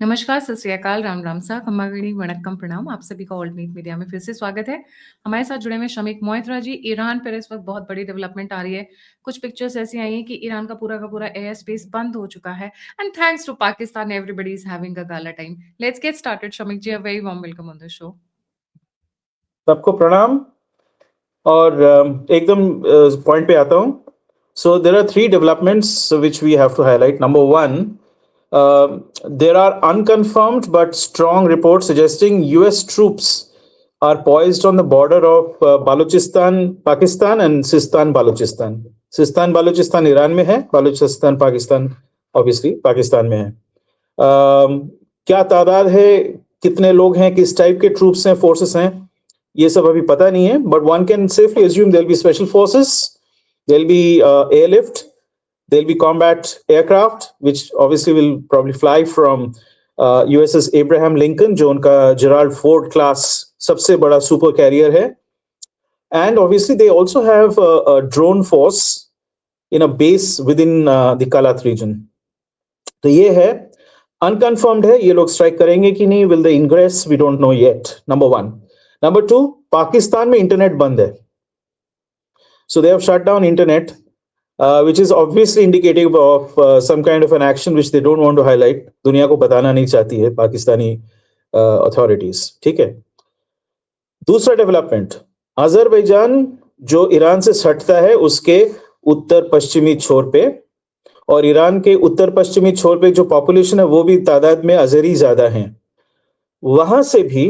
नमस्कार, सत श्री अकाल, राम राम सा, खम्मा-गणी, वणक्कम, प्रणाम। आप सभी का ऑल्ट मीट मीडिया में फिर से स्वागत है। हमारे साथ जुड़े हुए शमीक मोइत्रा जी। ईरान पर इस वक्त बहुत बड़ी डेवलपमेंट आ रही है। कुछ पिक्चर्स ऐसी आई हैं कि ईरान का पूरा एयर स्पेस बंद हो चुका है and thanks to Pakistan everybody is having a gala time. Let's get started. Shamik ji, a very warm welcome on the show. सबको प्रणाम और एकदम पॉइंट पे आता हूं. So there are three developments which we have to highlight. Number one, there are unconfirmed but strong reports suggesting US troops are poised on the border of Balochistan, Pakistan and Sistan, Balochistan. Sistan, Balochistan Iran में है, Balochistan, Pakistan obviously Pakistan में है. क्या तादाद है, कितने लोग हैं, किस टाइप के ट्रूप्स हैं, फोर्सेस हैं, ये सब अभी पता नहीं है. But one can safely assume there will be special forces, there'll be airlift, there'll be combat aircraft which obviously will probably fly from USS Abraham Lincoln, जो उनका Gerald Ford class सबसे बड़ा सुपर कैरियर है. And obviously they also have a drone force in a base within the Kalat region. तो ये है, unconfirmed है, ये लोग स्ट्राइक करेंगे कि नहीं, will they ingress, we don't know yet. Number one. Number two, Pakistan में इंटरनेट बंद है. So they have shut down internet, which is obviously indicative of some kind of an action which they don't want to highlight. दुनिया को बताना नहीं चाहती है Pakistani authorities. ठीक है. दूसरा डेवलपमेंट, अजरबैजान जो ईरान से सटता है उसके उत्तर पश्चिमी छोर पे, और ईरान के उत्तर पश्चिमी छोर पे जो पॉपुलेशन है वो भी तादाद में अजरी ज्यादा हैं. वहां से भी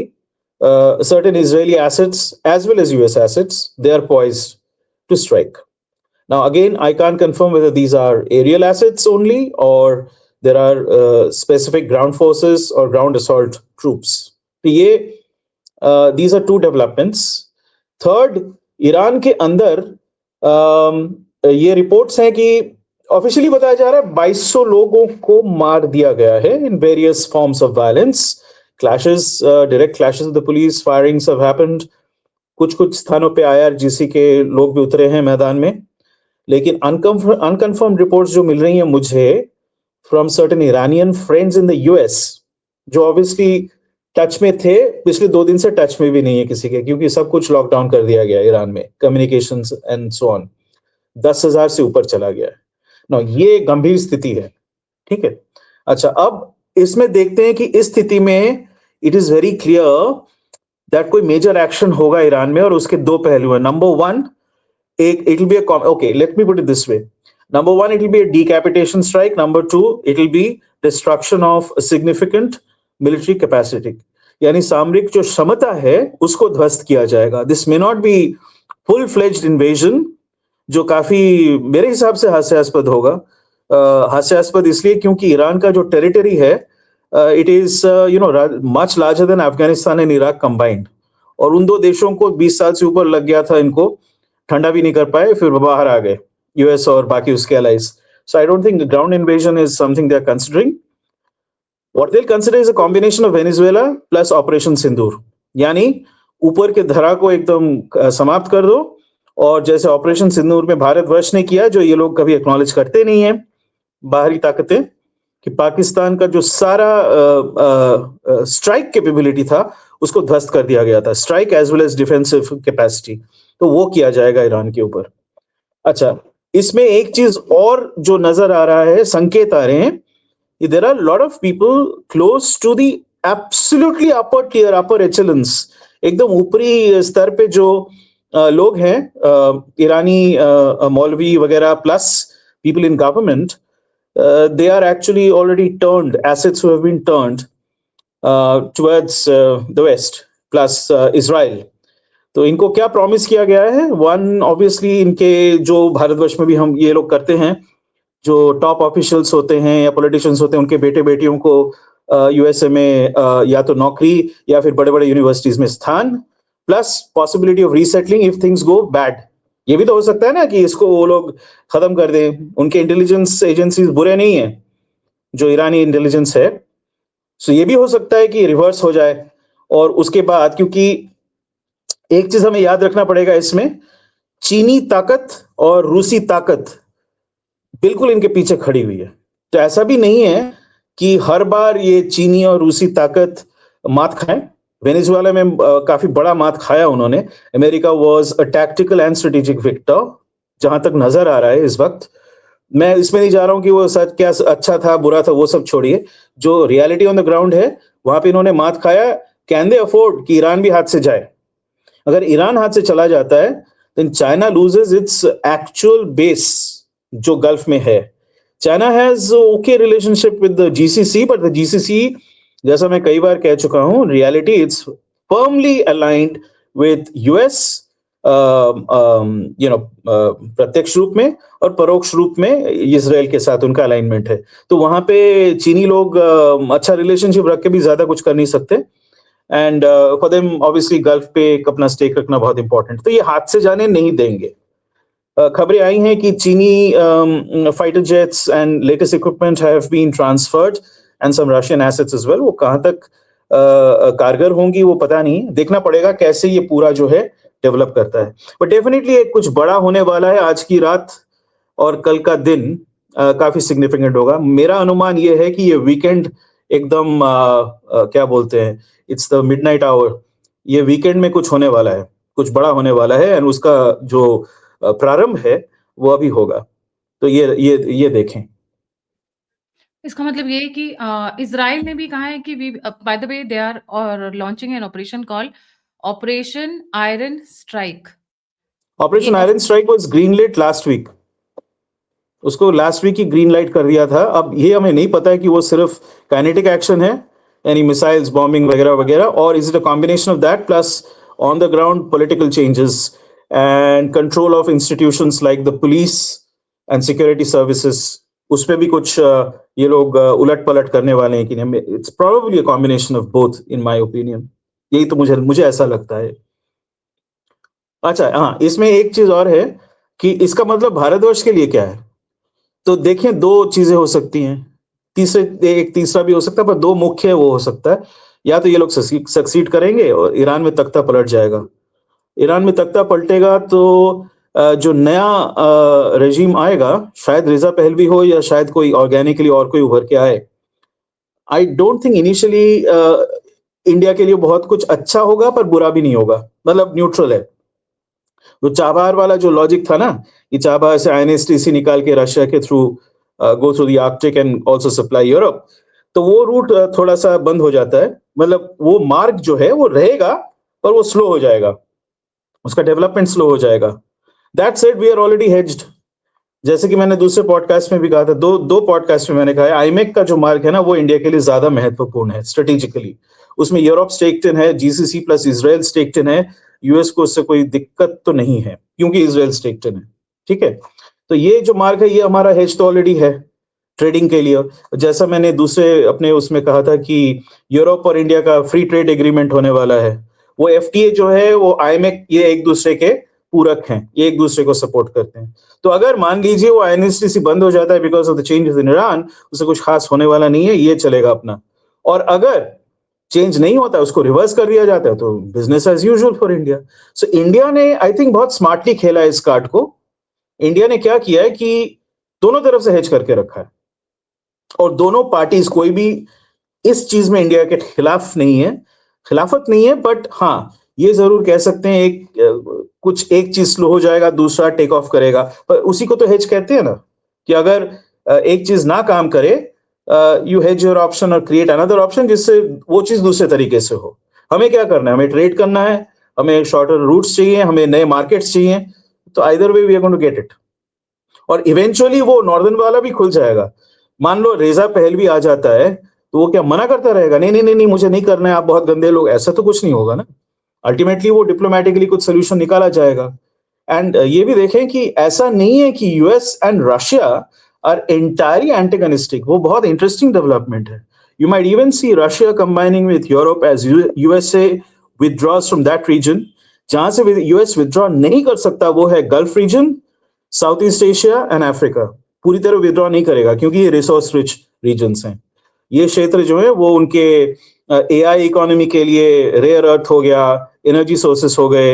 certain Israeli assets as well as US assets, they are poised to strike. Now again, I can't confirm whether these are aerial assets only or there are specific ground forces or ground assault troops. These are two developments. Third, Iran के अंदर ये reports हैं कि officially बताया जा रहा है 2200 लोगों को मार दिया गया है in various forms of violence. Clashes, direct clashes with the police, firings have happened. कुछ स्थानों पे IRGC के लोग भी उतरे हैं मैदान में. लेकिन अनकन्फर्म्ड रिपोर्ट्स जो मिल रही हैं मुझे from certain Iranian friends in the US, जो ऑब्वियसली टच में थे, पिछले 2 दिन से टच में भी नहीं है किसी के, क्योंकि सब कुछ लॉकडाउन कर दिया गया ईरान में, कम्युनिकेशंस एंड सो ऑन. 10,000 से ऊपर चला गया है ना. ये गंभीर स्थिति है. ठीक है. अच्छा, अब इसमें देखते हैं कि इस स्थिति में it is very clear that कोई मेजर एक्शन होगा ईरान में, और उसके दो पहलू हैं. Number one, it will be okay, let me put it this way. Number one, it will be a decapitation strike. Number two, it will be destruction of a significant military capacity. यानी सामरिक जो क्षमता है उसको ध्वस्त किया जाएगा. This may not be full-fledged invasion, जो काफी मेरे हिसाब से हास्यास्पद होगा. हास्यास्पद इसलिए क्योंकि ईरान का जो टेरिटरी है, it is much larger than Afghanistan and Iraq combined. और उन दो देशों को 20 साल से ऊपर लग गया था, इनको ठंडा भी नहीं कर पाए, फिर बाहर आ गए US और बाकी उसके allies. So I don't think the ground invasion is something they are considering. What they'll consider is a combination of Venezuela plus Operation Sindoor. यानी ऊपर के धरा को एकदम समाप्त कर दो, और जैसे ऑपरेशन सिंदूर में भारतवर्ष ने किया, जो ये लोग कभी एक्नॉलेज करते नहीं है बाहरी ताकतें, कि पाकिस्तान का जो सारा स्ट्राइक कैपेबिलिटी था उसको ध्वस्त कर दिया गया था, strike as well as defensive capacity. तो वो किया जाएगा ईरान के ऊपर. अच्छा, इसमें एक चीज और जो नजर आ रहा है, संकेत आ रहे हैं, there are lot of people close to the absolutely upper tier, upper echelons, एकदम ऊपरी स्तर पे जो लोग हैं, ईरानी मौलवी वगैरह plus people in government, they are actually already turned, assets who have been turned towards the West plus Israel. तो इनको क्या प्रॉमिस किया गया है? वन, ऑब्वियसली इनके जो भारतवर्ष में भी हम ये लोग करते हैं, जो टॉप ऑफिशियल्स होते हैं या पॉलिटिशियंस होते हैं, उनके बेटे बेटियों को USA में या तो नौकरी या फिर बड़े बड़े यूनिवर्सिटीज में स्थान, plus possibility of resettling if things go bad. ये भी तो हो सकता है ना कि इसको वो लोग खत्म कर दें. उनके इंटेलिजेंस एजेंसीज बुरे नहीं है, जो ईरानी इंटेलिजेंस है. सो ये भी हो सकता है कि रिवर्स हो जाए. और उसके बाद, क्योंकि एक चीज हमें याद रखना पड़ेगा इसमें, चीनी ताकत और रूसी ताकत बिल्कुल इनके पीछे खड़ी हुई है. तो ऐसा भी नहीं है कि हर बार ये चीनी और रूसी ताकत मात खाएं। वेनेजुएला में काफी बड़ा मात खाया उन्होंने। America was a tactical and strategic victor, जहां तक नजर आ रहा है इस वक्त। मैं इसमें नहीं जा रहा हूं कि वो सच क्या अच्छा था बुरा था, वो सब छोड़िए। जो रियलिटी ऑन द ग्राउंड है, वहां पे इन्होंने मात खाया। कैन दे अफोर्ड कि ईरान भी हाथ से जाए? अगर ईरान हाथ से चला जाता है, then China loses its actual base जो गल्फ में है। China has okay relationship with the GCC, but the GCC, जैसा मैं कई बार कह चुका हूं, reality it's firmly aligned with US, प्रत्यक्ष रूप में, और परोक्ष रूप में इजराइल के साथ उनका अलाइनमेंट है। तो वहां पे चीनी लोग अच्छा रिलेशनशिप रख के भी ज्यादा कुछ कर नहीं सकते। And for them obviously gulf पे एक अपना स्टेक रखना बहुत इंपॉर्टेंट, तो ये हाथ से जाने नहीं देंगे। खबरें आई हैं कि चीनी fighter jets and latest equipment have been transferred and some Russian assets as well. वो कहां तक कारगर होंगी वो पता नहीं, देखना पड़ेगा कैसे ये पूरा जो है डेवलप करता है। बट डेफिनेटली कुछ बड़ा होने वाला है। आज की रात और कल का दिन काफी सिग्निफिकेंट होगा। मेरा अनुमान ये है कि ये वीकेंड एकदम क्या बोलते हैं, इट्स द मिडनाइट आवर। ये वीकेंड में कुछ होने वाला है, कुछ बड़ा होने वाला है, एंड उसका जो प्रारंभ है वो अभी होगा। तो ये देखें। इसका मतलब ये है कि इज़राइल ने भी कहा है कि we by the way they are और launching an operation called operation iron strike. ये operation iron strike was greenlit last week. उसको लास्ट वीक ही ग्रीन लाइट कर दिया था। अब ये हमें नहीं पता है कि वो सिर्फ काइनेटिक एक्शन है, यानी मिसाइल्स, बॉम्बिंग वगैरह वगैरह, और is it a combination of that plus on the ground political changes and control of institutions like the police and security services. उस पर भी कुछ ये लोग उलट पलट करने वाले हैं कि नहीं। It's probably a combination of both in my opinion. यही तो मुझे ऐसा लगता है। अच्छा, हाँ, इसमें एक चीज और है कि इसका मतलब भारतवर्ष के लिए क्या है। तो देखें, दो चीजें हो सकती हैं। एक तीसरा भी हो सकता है, पर दो मुख्य वो हो सकता है। या तो ये लोग सक्सीड करेंगे और ईरान में तख्ता पलट जाएगा। ईरान में तख्ता पलटेगा तो जो नया रेजिम आएगा, शायद रिजा पहलवी हो या शायद कोई ऑर्गेनिकली और कोई उभर के आए। I don't think initially India के लिए बहुत कुछ अच्छा होगा, पर बुरा भी नहीं होगा, मतलब न्यूट्रल है। वो चाबहार वाला जो लॉजिक था ना, कि चाबहार से आईएनएसटीसी निकाल के रशिया के through go through the Arctic and also supply Europe, तो वो रूट थोड़ा सा बंद हो जाता है। मतलब वो मार्ग जो है वो रहेगा, पर वो स्लो हो जाएगा, उसका डेवलपमेंट स्लो हो जाएगा। That said, we are already hedged. जैसे कि मैंने दूसरे पॉडकास्ट में भी कहा था, दो पॉडकास्ट में मैंने कहा है, आईमेक का जो मार्ग है ना, वो इंडिया के लिए ज्यादा महत्वपूर्ण है स्ट्रेटेजिकली। उसमें यूरोप स्टेक्ड इन है, जीसीसी प्लस इजराइल स्टेक्ड इन है। यूएस को उससे कोई दिक्कत तो नहीं है, क्योंकि इजराइल स्टेक्ड इन है। ठीक है, तो ये जो मार्ग है, ये हमारा हेज तो ऑलरेडी है ट्रेडिंग के लिए। जैसा मैंने दूसरे अपने उसमें कहा था कि यूरोप और इंडिया का फ्री ट्रेड एग्रीमेंट होने वाला है। वो एफटीए जो है, वो आईमेक, ये एक दूसरे के पूरक हैं, ये एक दूसरे को सपोर्ट करते हैं। तो अगर मान लीजिए वो आईएनएसटीसी बंद हो जाता है because of the changes in Iran, उससे कुछ खास होने वाला नहीं है, ये चलेगा अपना। और अगर चेंज नहीं होता, उसको रिवर्स कर दिया जाता है, तो business as usual for India. So India ने आई थिंक बहुत स्मार्टली खेला है इस कार्ड को। इंडिया ने क्या किया है कि दोनों तरफ से हेज करके रखा है, और दोनों पार्टीज, कोई भी इस चीज में इंडिया के खिलाफ नहीं है, खिलाफत नहीं है। बट हाँ, ये जरूर कह सकते हैं, एक चीज स्लो हो जाएगा, दूसरा टेक ऑफ करेगा। पर उसी को तो हेज कहते हैं ना, कि अगर एक चीज ना काम करे, यू हेज योर ऑप्शन और क्रिएट अनदर ऑप्शन, जिससे वो चीज दूसरे तरीके से हो। हमें क्या करना है, हमें ट्रेड करना है, हमें शॉर्टर रूट्स चाहिए, हमें नए मार्केट्स चाहिए। तो either way we are going to get it, और इवेंचुअली वो नॉर्दर्न वाला भी खुल जाएगा। मान लो रेजा पहलवी आ जाता है, तो वो क्या मना करता रहेगा, नहीं नहीं नहीं नहीं मुझे नहीं करना है, आप बहुत गंदे लोग, ऐसा तो कुछ नहीं होगा ना। अल्टीमेटली वो डिप्लोमेटिकली कुछ सोल्यूशन निकाला जाएगा। एंड ये भी देखें कि ऐसा नहीं है कि US and Russia are entirely antagonistic. वो बहुत इंटरेस्टिंग डेवलपमेंट है। You might even see Russia combining with Europe as USA withdraws from that region. जहां से यूएस विथड्रॉ नहीं कर सकता वो है Gulf region, South East Asia and Africa. पूरी तरह विथड्रॉ नहीं करेगा, क्योंकि ये रिसोर्स रिच रीजन्स हैं। ये क्षेत्र जो है वो उनके एआई इकोनॉमी के लिए, रेयर अर्थ हो गया, एनर्जी सोर्सेस हो गए,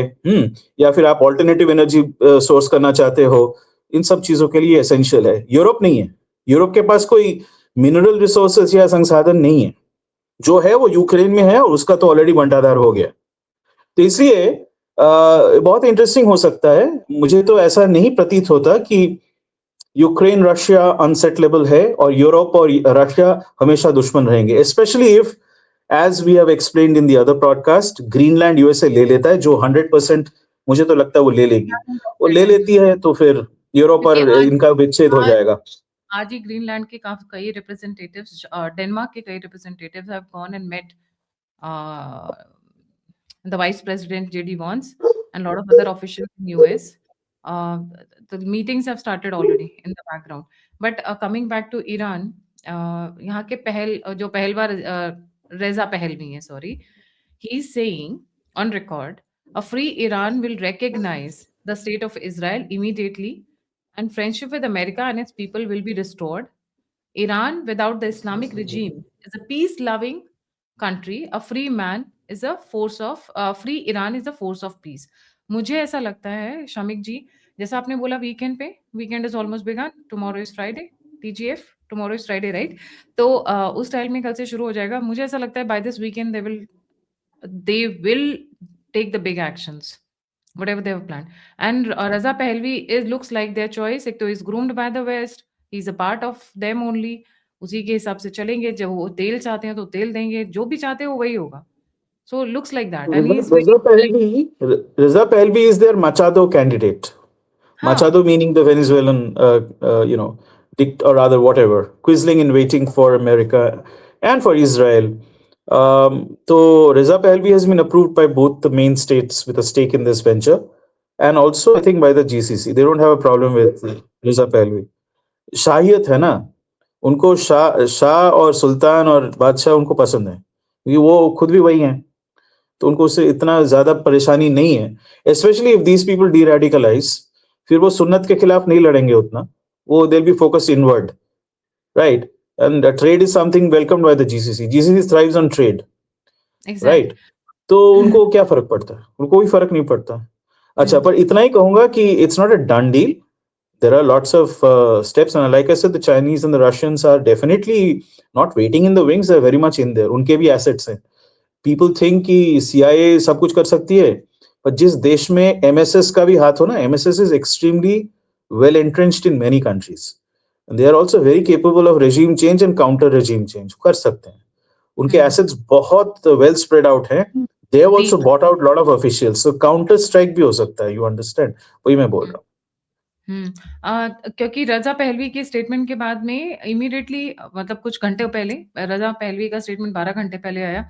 या फिर आप ऑल्टरनेटिव एनर्जी सोर्स करना चाहते हो, इन सब चीजों के लिए एसेंशियल है। यूरोप नहीं है। यूरोप के पास कोई मिनरल रिसोर्सेज या संसाधन नहीं है, जो है वो यूक्रेन में है और उसका तो ऑलरेडी बंटाधार हो गया। तो इसलिए बहुत इंटरेस्टिंग हो सकता है। मुझे तो ऐसा नहीं प्रतीत होता कि यूक्रेन रशिया अनसेटलेबल है और यूरोप और रशिया हमेशा दुश्मन रहेंगे, specially if as we have explained in the other podcast, Greenland USA ले लेता है, जो 100% मुझे तो लगता है वो ले लेगी। वो ले लेती है तो फिर यूरोप और इनका विच्छेद हो जाएगा। आज ही ग्रीनलैंड के कई रिप्रेजेंटेटिव्स, डेनमार्क के कई representatives have gone and met the vice president JD Vance and a lot of other officials in US. The meetings have started already in the background. But coming back to Iran, यहाँ के जो पहलवार रेजा Pahlavi हैं, sorry, he is saying on record, a free Iran will recognize the state of Israel immediately, and friendship with America and its people will be restored. Iran without the Islamic regime is a peace-loving country. A free man is a force of free Iran is a force of peace. मुझे ऐसा लगता है शमिक जी, जैसा आपने बोला weekend पे, weekend is almost begun, tomorrow is Friday, TGF, tomorrow is Friday, right? तो उस स्टाइल में कल से शुरू हो जाएगा। मुझे ऐसा लगता है by this weekend they will take the big actions, whatever they have planned. And Raza Pahlavi looks like their choice. एक तो is groomed by the West, he's a part of them only. उसी के हिसाब से चलेंगे, जब वो तेल चाहते हैं तो तेल देंगे, जो भी चाहते हैं वो वही होगा. So looks like that. And Reza Pahlavi is their Machado candidate. Machado meaning the Venezuelan, or rather whatever, quisling in waiting for America and for Israel. So Reza Pahlavi has been approved by both the main states with a stake in this venture, and also I think by the GCC. They don't have a problem with Reza Pahlavi. शाहियत है ना, उनको शाह और सुल्तान और बादशाह उनको पसंद है, क्योंकि वो खुद भी वही हैं, तो उनको उससे इतना ज्यादा परेशानी नहीं है। Specially if these people D radicalise, फिर वो सुन्नत के खिलाफ नहीं लड़ेंगे उतना, वो they will be focused inward, right? And trade is something welcomed by the GCC. GCC thrives on trade, right? तो उनको क्या फर्क पड़ता है? उनको कोई फर्क नहीं पड़ता। अच्छा, पर इतना ही कहूंगा कि it's not a done deal. There are lots of steps, and like I said, the Chinese and the Russians are definitely not waiting in the wings. They're very much in there. उनके भी assets हैं. People think कि CIA सब कुछ कर सकती है, पर जिस देश में MSS का भी हाथ हो ना, MSS is extremely well entrenched in many countries. And they are also very capable of regime change and counter regime change. कर सकते हैं. उनके assets बहुत well spread out हैं. They have also bought out lot of officials. So counter strike भी हो सकता है. You understand? वही मैं बोल रहा हूँ. क्योंकि रजा पहलवी के स्टेटमेंट के बाद में इमीडिएटली, मतलब कुछ घंटे पहले, रजा पहलवी का स्टेटमेंट 12 घंटे पहले आया,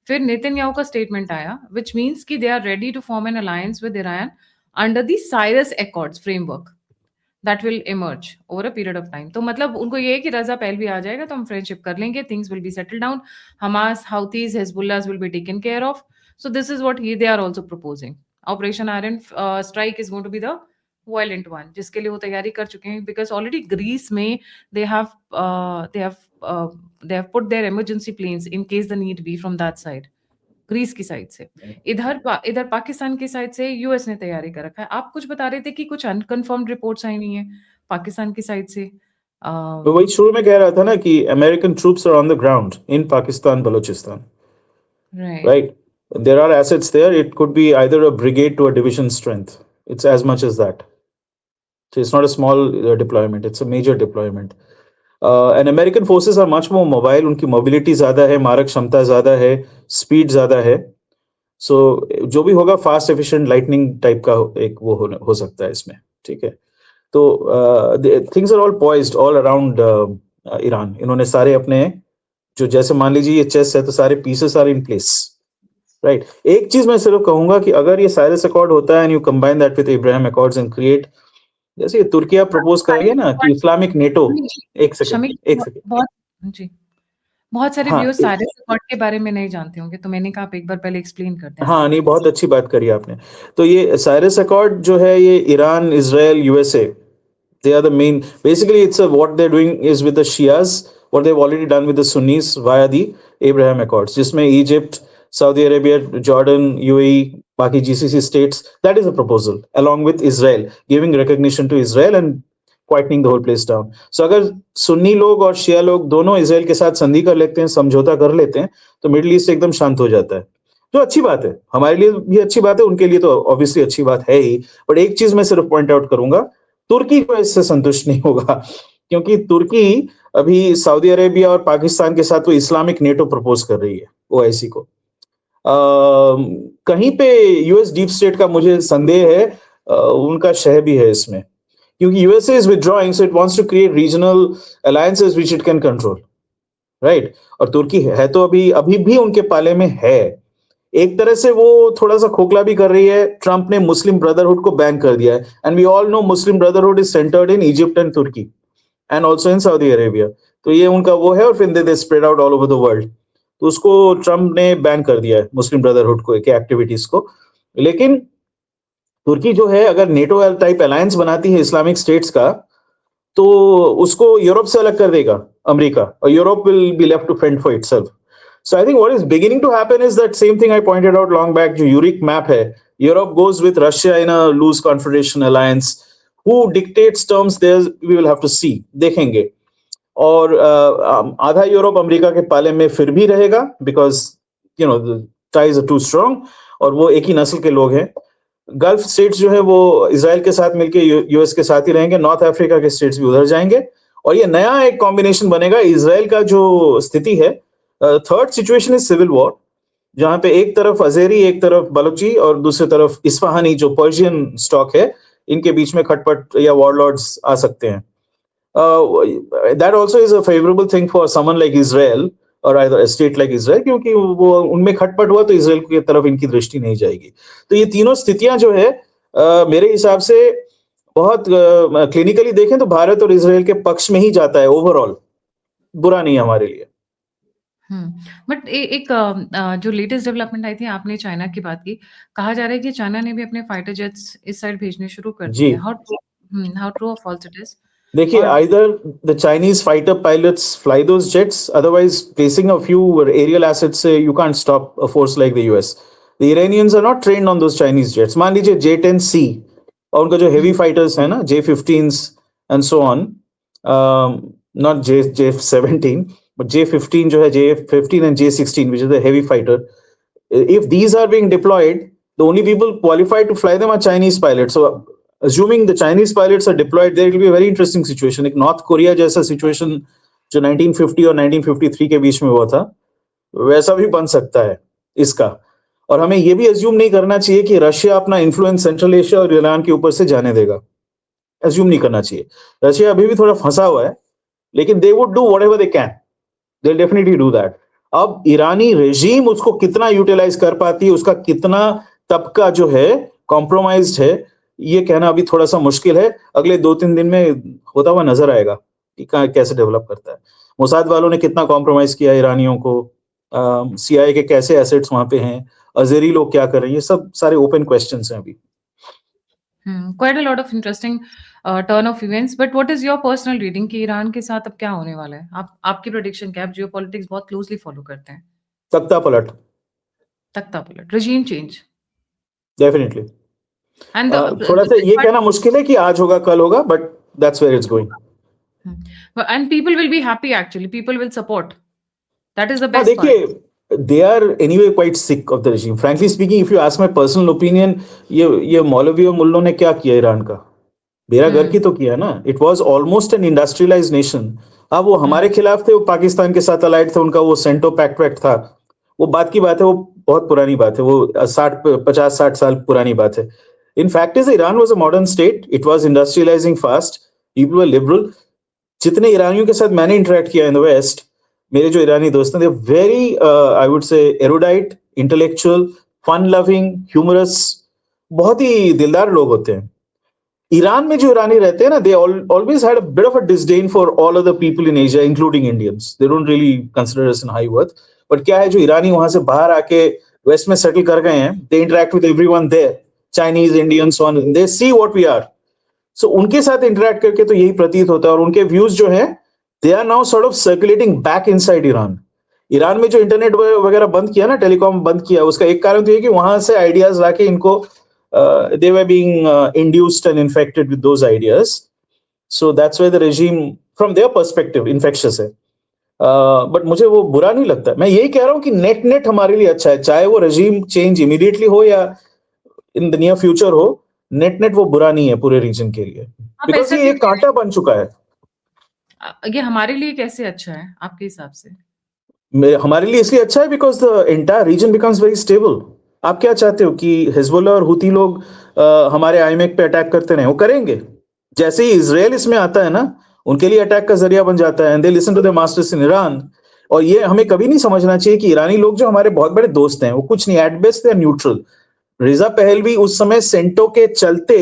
फिर नेतन्याहू का स्टेटमेंट आया, व्हिच मींस कि they are ready to form an alliance with Iran under the Cyrus accords framework that will emerge over a period of time. तो मतलब उनको ये है कि रजा पहलवी आ जाएगा तो हम फ्रेंडशिप कर लेंगे, things will be settle down, Hamas, Houthis, Hezbollah will be taken care of. So this is what they are also proposing. Operation iron strike is going to be the violent one, जिसके लिए वो तैयारी कर चुके हैं, because already Greece में they have put their emergency planes in case the need be from that side, Greece की side से. इधर पाकिस्तान की साइड से यूएस ने तैयारी कर रखा है. आप कुछ बता रहे थे कि कुछ अनकन्फर्म्ड रिपोर्ट्स आई हुई हैं पाकिस्तान की साइड से. तो वही शुरू में कह रहा था ना कि American troops are on the ground in Pakistan, Balochistan, right? There are assets there. It could be either a brigade to a division strength. It's as much as that. So it's not a small deployment. It's a major deployment. And American forces are much more mobile. उनकी mobility ज़्यादा है, मारक क्षमता ज़्यादा है, speed ज़्यादा है. So जो भी होगा fast, efficient, lightning type का एक वो हो सकता है इसमें, ठीक है? तो things are all poised all around Iran. इन्होंने सारे अपने, जो जैसे मान लीजिए ये चेस है, तो सारे pieces are in place. Right. एक चीज मैं सिर्फ कहूंगा कि अगर ये साइरस अकॉर्ड होता है and you combine that with Ibrahim accords and create, जैसे तुर्किया प्रपोज करेंगे ना कि इस्लामिक नेटो. एक सेकंड बहुत सारे व्यूअर्स साइरस अकॉर्ड के बारे में नहीं जानते होंगे, तो मैंने कहा आप एक बार पहले एक्सप्लेन करते हैं. हाँ, नहीं, बहुत अच्छी बात करी आपने. तो ये साइरस अकॉर्ड जो है, ये Iran, Israel, USA, they are the main. Basically it's what they're doing is with the Shias, what they've already done with the Sunnis via the Abraham Accords, जिसमें Egypt, Saudi Arabia, Jordan, UAE, बाकी GCC states, that is a proposal along with Israel, giving recognition to Israel and quietening the whole place down. So अगर सुन्नी लोग और शिया लोग दोनों Israel के साथ संधि कर लेते हैं, समझौता कर लेते हैं, तो मिडिल ईस्ट एकदम शांत हो जाता है, जो अच्छी बात है. हमारे लिए भी अच्छी बात है, उनके लिए तो ऑब्वियसली अच्छी बात है ही. बट एक चीज मैं सिर्फ पॉइंट आउट करूंगा, तुर्की को इससे संतुष्ट नहीं होगा, क्योंकि तुर्की अभी सऊदी अरेबिया और पाकिस्तान के साथ वो इस्लामिक नेटो प्रपोज कर रही है, ओआईसी को. कहीं पे यूएस डीप स्टेट का मुझे संदेह है, उनका शह भी है इसमें, क्योंकि USA is withdrawing, so it wants to create regional alliances which it can control, right. और तुर्की है तो अभी अभी भी उनके पाले में है. एक तरह से वो थोड़ा सा खोखला भी कर रही है. ट्रंप ने मुस्लिम ब्रदरहुड को बैन कर दिया है, and we all know Muslim Brotherhood is centered in Egypt and तुर्की and also in Saudi Arabia. तो ये उनका वो है, और फिर they spread out all over the world. तो उसको ट्रंप ने बैन कर दिया है, मुस्लिम ब्रदरहुड को, के एक्टिविटीज को. लेकिन तुर्की जो है, अगर नेटो टाइप अलायंस बनाती है इस्लामिक स्टेट्स का, तो उसको यूरोप से अलग कर देगा अमेरिका, और Europe will be left to fend for itself. So I think what is beginning to happen is that same thing I pointed out long back, जो यूरिक मैप है, Europe goes with Russia in a loose confederation alliance. Who dictates terms there, we will have to see, देखेंगे. और आधा Europe America के पाले में फिर भी रहेगा, because you know the ties are too strong, और वो एक ही नस्ल के लोग हैं. गल्फ स्टेट्स जो है वो इजराइल के साथ मिलकर यूएस के साथ ही रहेंगे. नॉर्थ अफ्रीका के स्टेट्स भी उधर जाएंगे, और ये नया एक कॉम्बिनेशन बनेगा. इजराइल का जो स्थिति है, third situation is civil war, जहां पे एक तरफ अजेरी, एक तरफ बलोची, और दूसरी तरफ इस्फहानी जो पर्शियन स्टॉक है, इनके बीच में खटपट या वॉरलॉर्ड्स आ सकते हैं. That also is a favourable thing for someone like Israel, और अ स्टेट लाइक इजराइल, क्योंकि वो उनमें खटपट हुआ तो इजराइल की तरफ इनकी दृष्टि नहीं जाएगी. तो ये तीनों स्थितियां जो है, मेरे हिसाब से बहुत क्लिनिकली देखें तो भारत और इजराइल के पक्ष में ही जाता है. ओवरऑल बुरा नहीं है हमारे लिए. बट एक जो लेटेस्ट डेवलपमेंट आई थी, आपने चाइना की बात की, कहा जा रहा है कि चाइना ने भी अपने फाइटर जेट्स इस साइड भेजने शुरू कर जी. दिए. हाउ ट्रू और फॉल्स इट इज? देखिए, और either the Chinese fighter pilots fly those jets, otherwise placing a few aerial assets, you can't stop a force like the US. The Iranians are not trained on those Chinese jets. मान लीजिए J-10C और उनका जो heavy fighters है ना, J-15s and so on, not J-17, but J-15 जो है, J-15 and J-16, which is the heavy fighter. If these are being deployed, the only people qualified to fly them are Chinese pilots. So assuming the Chinese pilots are deployed, there will be a very interesting situation. एक north Korea जैसा situation जो 1950 और 1953 के बीच में हुआ था, वैसा भी बन सकता है इसका. और हमें ये भी अज्यूम नहीं करना चाहिए कि रशिया अपना इन्फ्लुएंस सेंट्रल एशिया और ईरान के ऊपर से जाने देगा. अज्यूम नहीं करना चाहिए. रशिया अभी भी थोड़ा फंसा हुआ है, लेकिन they would do whatever they can. They will definitely do that. अब ईरानी रेजीम उसको कितना यूटिलाइज कर पाती है, उसका कितना तबका जो है कॉम्प्रोमाइज्ड है, ये कहना अभी थोड़ा सा मुश्किल है. अगले 2-3 दिन में होता हुआ नजर आएगा कि कैसे डेवलप करता है. मोसाद वालों ने कितना कॉम्प्रोमाइज किया ईरानियों को, सीआईए के कैसे एसेट्स वहां पे हैं, अजेरी लोग क्या कर रहे हैं, ये सब सारे ओपन क्वेश्चंस हैं अभी. Quite a lot of interesting turn off events. But what is your personal reading कि ईरान के साथ अब क्या होने वाला है? आपकी प्रेडिक्शन क्या है? जियोपॉलिटिक्स बहुत क्लोजली फॉलो करते हैं. तख्ता पलट, regime change. डेफिनेटली. And थोड़ा सा ये कहना मुश्किल है कि आज होगा कल होगा, but that's where it's going. and people will be happy, actually people will support. That is the best part. देखिए, they are anyway quite sick of the regime. Frankly speaking, if you ask my personal opinion, ये मौलवी और मुल्लों ने क्या किया Iran का? बेरा घर की तो किया ना. It was almost an industrialised nation. अब वो हमारे खिलाफ थे, वो पाकिस्तान के साथ अलाइड थे, उनका वो सेंटो पैक्ट था, वो बात की बात है, वो बहुत पुरानी बात है, वो 50-60 साल पुरानी बात है. In fact is Iran was a modern state. It was industrializing fast. People were liberal. जितने ईरानियों के साथ मैंने इंटरेक्ट किया इन द वेस्ट, मेरे जो ईरानी दोस्त हैं, they very I would say erudite, intellectual, fun loving, humorous, बहुत ही दिलदार लोग होते हैं. ईरान में जो ईरानी रहते हैं ना, दे always had a bit of a disdain for all other people in Asia, including Indians. They don't really consider us in high worth. But क्या है, जो ईरानी वहां से बाहर आके वेस्ट में सेटल कर गए हैं, they interact with everyone there. Chinese, Indians, so on. They see what we are. So उनके साथ इंटरेक्ट करके तो यही प्रतीत होता है. और उनके व्यूज जो हैं, they are now sort of circulating back inside Iran. Iran में जो इंटरनेट वगैरह बंद किया ना, टेलीकॉम बंद किया, उसका एक कारण तो ये कि वहां से आइडियाज लाके इनको they were being induced and infected with those ideas. So that's why the regime, from their perspective, infectious है. बट मुझे वो बुरा नहीं लगता. मैं यही कह रहा हूँ कि नेट नेट हमारे लिए अच्छा है, चाहे वो regime change immediately हो या in the near future हो, नेट नेट वो बुरा नहीं है पूरे रीजन के लिए, आप बिकॉज ऐसा ये क्यों एक कांटा बन चुका है. ये हमारे लिए कैसे अच्छा है आपके हिसाब से? हमारे लिए इसलिए अच्छा है because the entire reason becomes very stable. आप क्या चाहते हो कि हिजबुल्लाह और हुती लोग हमारे आईएमएफ पे अटैक करते रहे? वो करेंगे. जैसे ही इजराइल इसमें आता है ना, उनके लिए अटैक का जरिया बन जाता है. And they listen to the masters in Iran. और ये हमें कभी नहीं समझना चाहिए कि ईरानी लोग जो हमारे बहुत बड़े दोस्त हैं, वो कुछ नहीं, at best they are neutral. Reza Pahlavi उस समय सेंटो के चलते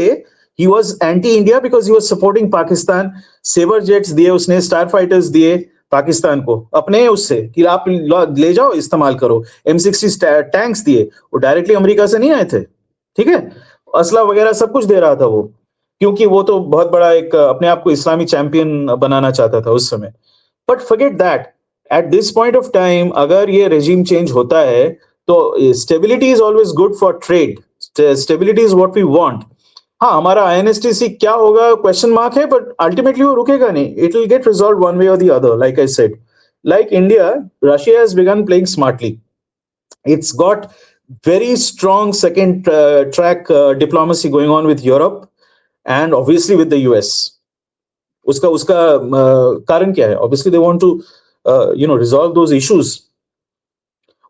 ही was anti India because he was supporting Pakistan. Sabre jets दिए उसने, स्टार फाइटर्स दिए पाकिस्तान को अपने उससे कि आप ले जाओ, इस्तेमाल करो. M60 टैंक्स दिए, वो डायरेक्टली अमेरिका से नहीं आए थे. ठीक है, असला वगैरह सब कुछ दे रहा था वो, क्योंकि वो तो बहुत बड़ा एक अपने आप को इस्लामी चैंपियन बनाना चाहता था उस समय. But forget that. At this point of time अगर ये रेजिम चेंज होता है तो stability is always good for trade. Stability is what we want. हाँ, हमारा INSTC क्या होगा क्वेश्चन मार्क है, बट अल्टीमेटली वो रुकेगा नहीं. It will get resolve one way और the other. Like I said, like India, Russia has begun playing smartly. It's got very strong second track diplomacy going on with Europe and obviously with the US. उसका उसका कारण क्या है? Obviously they want to resolve those issues.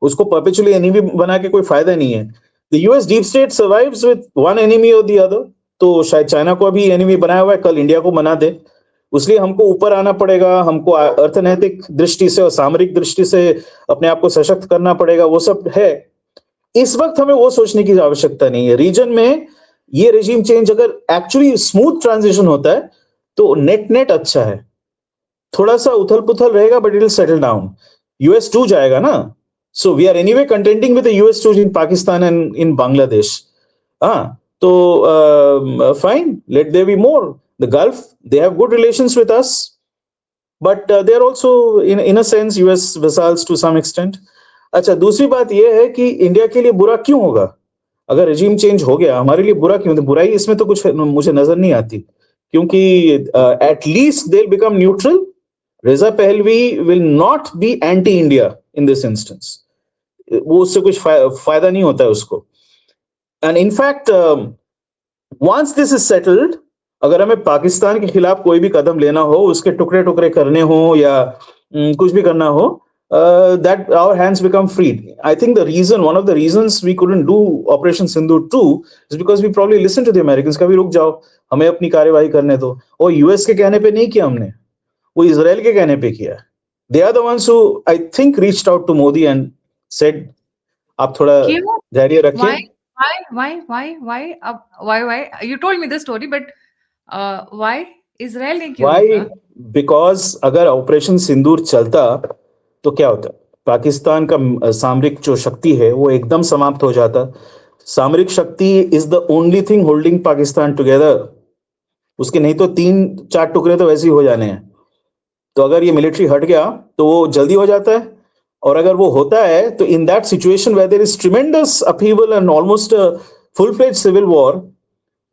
उसको perpetually enemy बना के कोई फायदा नहीं है. The US deep state survives with one enemy or the other. तो शायद चाइना को अभी एनिमी बनाया हुआ है, कल इंडिया को बना दे. इसलिए हमको ऊपर आना पड़ेगा, हमको अर्थनैतिक दृष्टि से और सामरिक दृष्टि से अपने आप को सशक्त करना पड़ेगा. वो सब है. इस वक्त हमें वो सोचने की आवश्यकता नहीं है. रीजन में ये रेजिम चेंज अगर एक्चुअली स्मूथ ट्रांजिशन होता है तो नेट नेट अच्छा है. थोड़ा सा उथल पुथल रहेगा but it will settle down. US2 जाएगा ना. So we are anyway contending with the US2 in Pakistan and in Bangladesh. हाँ, तो fine, let there be more. The Gulf, they have good relations with us, but they are also in a sense US vassals to some extent. अच्छा, दूसरी बात ये है कि India के लिए बुरा क्यों होगा अगर रेजिम चेंज हो गया? हमारे लिए बुरा क्यों? तो बुराई इसमें तो कुछ मुझे नजर नहीं आती, क्योंकि at least they will become neutral. रेजा Pahlavi will not B anti India in this instance. वो उससे कुछ फायदा नहीं होता है उसको. And in fact once this is settled, अगर हमें पाकिस्तान के खिलाफ कोई भी कदम लेना हो, उसके टुकड़े टुकड़े करने हो या कुछ भी करना हो, that our hands become free. I think one of the reasons we couldn't do Operation Sindoor 2 is because we probably listened to the Americans. कभी रुक जाओ, हमें अपनी कार्यवाही करने दो. और US के कहने पे नहीं किया हमने, वो इजराइल के कहने पे किया. They are the ones who I think reached out to Modi and said, आप थोड़ा धैर्य रखिए. Why? You told me the story, but why? Israel ने क्यों? Why? Because अगर ऑपरेशन सिंदूर चलता तो क्या होता? पाकिस्तान का सामरिक जो शक्ति है वो एकदम समाप्त हो जाता. सामरिक शक्ति is the only thing holding Pakistan together. उसके नहीं तो 3-4 टुकड़े तो वैसे ही हो जाने हैं. तो अगर ये मिलिट्री हट गया तो वो जल्दी हो जाता है. और अगर वो होता है तो in that situation where there is tremendous upheaval and almost full fledged civil war,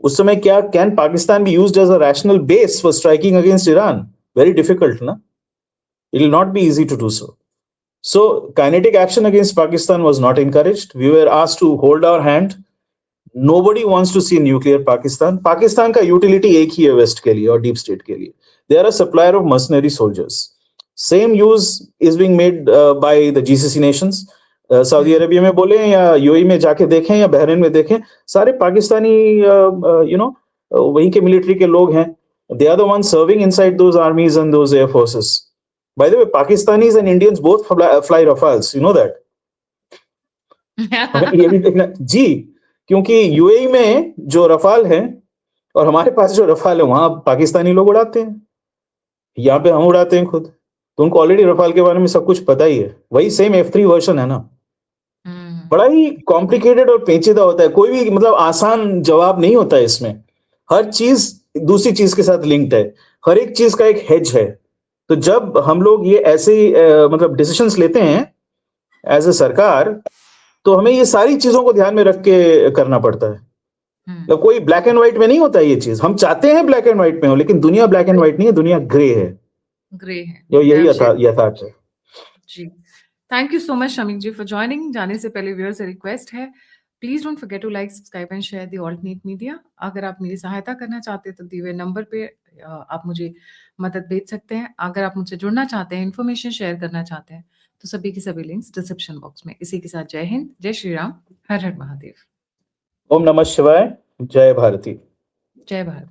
उस समय क्या can Pakistan be used as a rational base for striking against Iran? Very difficult ना. It will not be easy to do so. So kinetic action against Pakistan was not encouraged. We were asked to hold our hand. Nobody wants to see nuclear Pakistan. Pakistan का utility एक ही है waste के लिए और deep state के लिए. They are a supplier of mercenary soldiers. Same use is being made by the GCC nations. Saudi Arabia में बोले या यूएई में जाके देखें या बहरीन में देखें, सारे पाकिस्तानी वहीं के मिलिट्री के लोग हैं. They are the ones serving inside those armies and those air forces. By the way, Pakistanis and Indians both fly Rafales. You know that? ये भी देखना जी, क्योंकि यूएई में जो रफाल है और हमारे पास जो रफाल है वहां पाकिस्तानी लोग उड़ाते हैं. यहाँ पे हम उड़ाते हैं खुद. तो उनको ऑलरेडी रफाल के बारे में सब कुछ पता ही है. वही सेम F3 वर्जन है ना. बड़ा ही कॉम्प्लिकेटेड और पेचीदा होता है. कोई भी मतलब आसान जवाब नहीं होता है इसमें. हर चीज दूसरी चीज के साथ लिंक्ड है. हर एक चीज का एक हेज है. तो जब हम लोग ये ऐसे मतलब डिसीजंस लेते हैं एज ए सरकार, तो हमें ये सारी चीजों को ध्यान में रख के करना पड़ता है. कोई ब्लैक एंड व्हाइट में नहीं होता ये चीज। हम चाहते हैं ब्लैक एंड व्हाइट में हो, लेकिन दुनिया ब्लैक एंड व्हाइट नहीं है, दुनिया ग्रे है। ग्रे है। जो यही Absolutely. यथार्थ है। जी। Thank you so much Shamik ji for joining. जाने से पहले व्यूअर से रिक्वेस्ट है, please don't forget to like, subscribe and share the alternate media. अगर आप मेरी सहायता करना चाहते हैं तो दिए हुए नंबर पे आप मुझे मदद भेज सकते हैं। अगर आप मुझसे जुड़ना चाहते हैं, इन्फॉर्मेशन शेयर करना चाहते हैं, तो सभी की सभी लिंक्स डिस्क्रिप्शन बॉक्स में। इसी के साथ जय हिंद, जय श्री राम, हर हर महादेव, ओम नमः शिवाय, जय भारती। जय भारत।